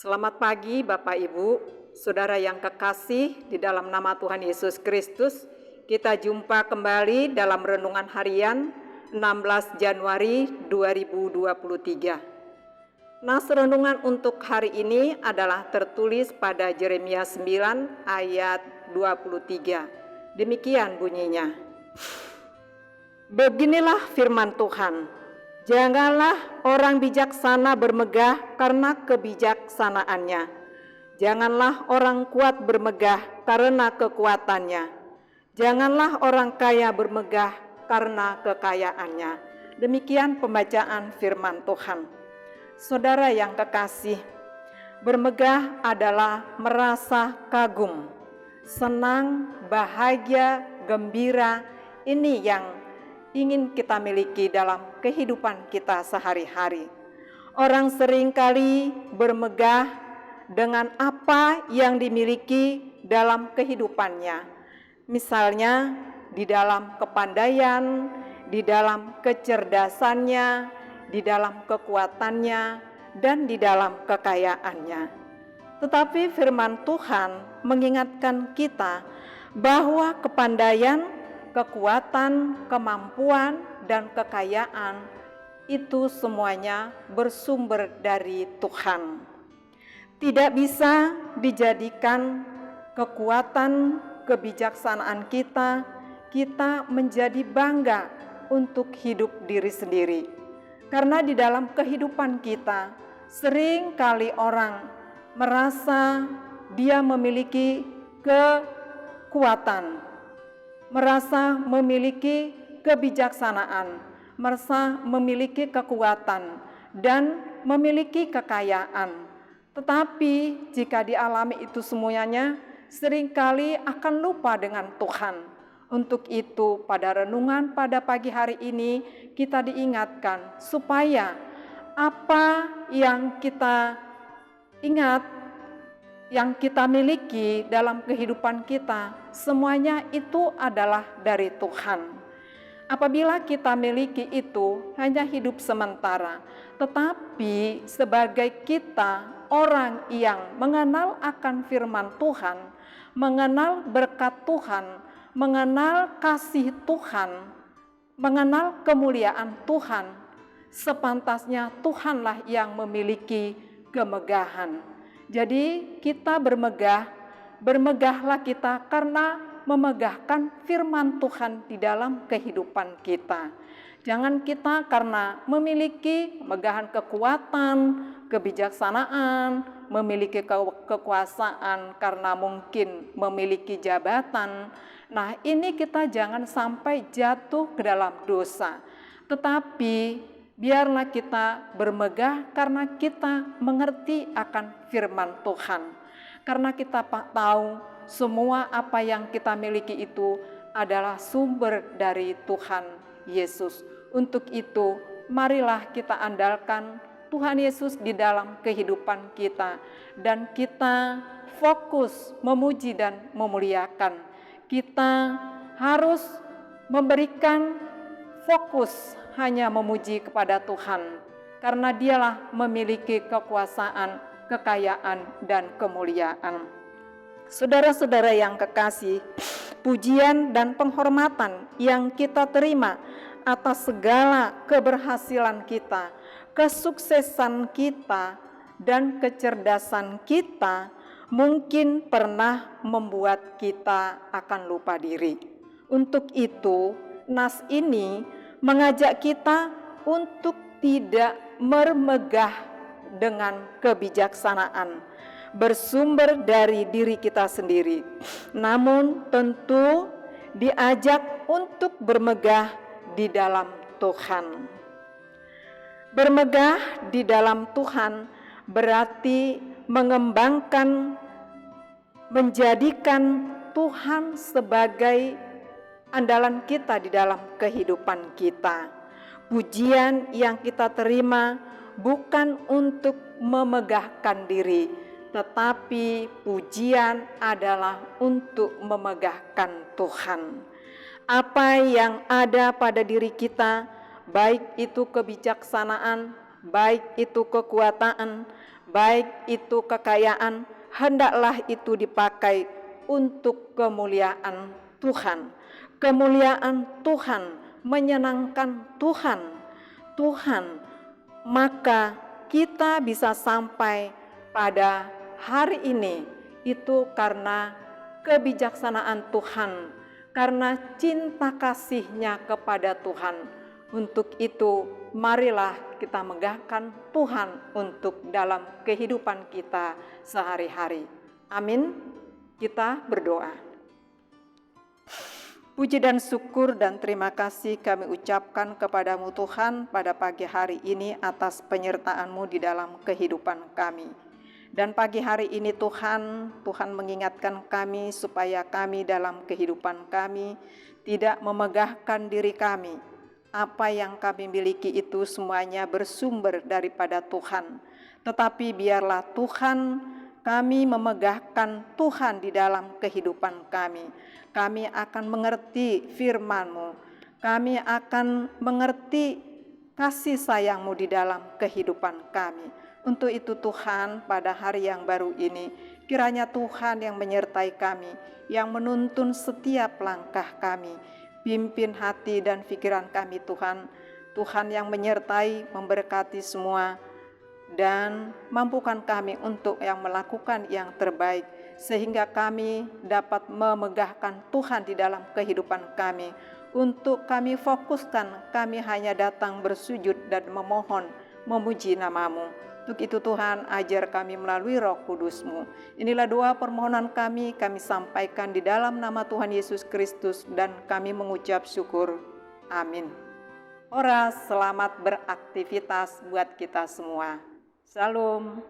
Selamat pagi Bapak Ibu, Saudara yang kekasih di dalam nama Tuhan Yesus Kristus. Kita jumpa kembali dalam renungan harian 16 Januari 2023. Nas renungan untuk hari ini adalah tertulis pada Yeremia 9 ayat 23. Demikian bunyinya. Beginilah firman Tuhan, janganlah orang bijaksana bermegah karena kebijaksanaannya. Janganlah orang kuat bermegah karena kekuatannya. Janganlah orang kaya bermegah karena kekayaannya. Demikian pembacaan firman Tuhan. Saudara yang kekasih, bermegah adalah merasa kagum, senang, bahagia, gembira. Ini yang ingin kita miliki dalam kehidupan kita sehari-hari. Orang seringkali bermegah dengan apa yang dimiliki dalam kehidupannya. Misalnya di dalam kepandaian, di dalam kecerdasannya, di dalam kekuatannya, dan di dalam kekayaannya. Tetapi firman Tuhan mengingatkan kita bahwa kepandaian, kekuatan, kemampuan, dan kekayaan itu semuanya bersumber dari Tuhan. Tidak bisa dijadikan kekuatan, kebijaksanaan kita menjadi bangga untuk hidup diri sendiri. Karena di dalam kehidupan kita, sering kali orang merasa dia memiliki kekuatan, merasa memiliki kebijaksanaan, merasa memiliki kekuatan, dan memiliki kekayaan. Tetapi jika dialami itu semuanya, seringkali akan lupa dengan Tuhan. Untuk itu pada renungan pada pagi hari ini kita diingatkan supaya apa yang kita ingat, yang kita miliki dalam kehidupan kita, semuanya itu adalah dari Tuhan. Apabila kita miliki itu hanya hidup sementara, tetapi sebagai kita orang yang mengenal akan firman Tuhan, mengenal berkat Tuhan, mengenal kasih Tuhan, mengenal kemuliaan Tuhan, sepantasnya Tuhanlah yang memiliki kemegahan. Jadi kita bermegahlah kita karena memegahkan firman Tuhan di dalam kehidupan kita. Jangan kita karena memiliki kemegahan kekuatan, kebijaksanaan, memiliki kekuasaan karena mungkin memiliki jabatan. Nah, ini kita jangan sampai jatuh ke dalam dosa. Tetapi biarlah kita bermegah karena kita mengerti akan firman Tuhan. Karena kita tahu semua apa yang kita miliki itu adalah sumber dari Tuhan Yesus. Untuk itu, marilah kita andalkan Tuhan Yesus di dalam kehidupan kita. Dan kita fokus memuji dan memuliakan. Kita harus memberikan fokus hanya memuji kepada Tuhan, karena dialah memiliki kekuasaan, kekayaan, dan kemuliaan. Saudara-saudara yang kekasih, pujian dan penghormatan yang kita terima atas segala keberhasilan kita, kesuksesan kita, dan kecerdasan kita mungkin pernah membuat kita akan lupa diri. Untuk itu, nas ini mengajak kita untuk tidak bermegah dengan kebijaksanaan bersumber dari diri kita sendiri, namun tentu diajak untuk bermegah di dalam Tuhan. Bermegah di dalam Tuhan berarti mengembangkan, menjadikan Tuhan sebagai andalan kita di dalam kehidupan kita. Pujian yang kita terima bukan untuk memegahkan diri, tetapi pujian adalah untuk memegahkan Tuhan. Apa yang ada pada diri kita, baik itu kebijaksanaan, baik itu kekuatan, baik itu kekayaan, hendaklah itu dipakai untuk kemuliaan Tuhan. Kemuliaan Tuhan, menyenangkan Tuhan, maka kita bisa sampai pada hari ini itu karena kebijaksanaan Tuhan, karena cinta kasih-Nya kepada Tuhan. Untuk itu, marilah kita megahkan Tuhan untuk dalam kehidupan kita sehari-hari. Amin. Kita berdoa. Puji dan syukur dan terima kasih kami ucapkan kepadamu Tuhan pada pagi hari ini atas penyertaan-Mu di dalam kehidupan kami. Dan pagi hari ini Tuhan mengingatkan kami supaya kami dalam kehidupan kami tidak memegahkan diri kami. Apa yang kami miliki itu semuanya bersumber daripada Tuhan. Tetapi biarlah Tuhan, kami memegahkan Tuhan di dalam kehidupan kami. Kami akan mengerti firman-Mu. Kami akan mengerti kasih sayang-Mu di dalam kehidupan kami. Untuk itu Tuhan, pada hari yang baru ini, kiranya Tuhan yang menyertai kami, yang menuntun setiap langkah kami. Pimpin hati dan pikiran kami Tuhan. Tuhan yang menyertai, memberkati semua, dan mampukan kami untuk yang melakukan yang terbaik, sehingga kami dapat memegahkan Tuhan di dalam kehidupan kami. Untuk kami fokuskan, kami hanya datang bersujud dan memohon, memuji nama-Mu. Untuk itu Tuhan, ajar kami melalui Roh Kudus-Mu. Inilah doa permohonan kami sampaikan di dalam nama Tuhan Yesus Kristus, dan kami mengucap syukur. Amin. Ora, selamat beraktivitas buat kita semua. Shalom.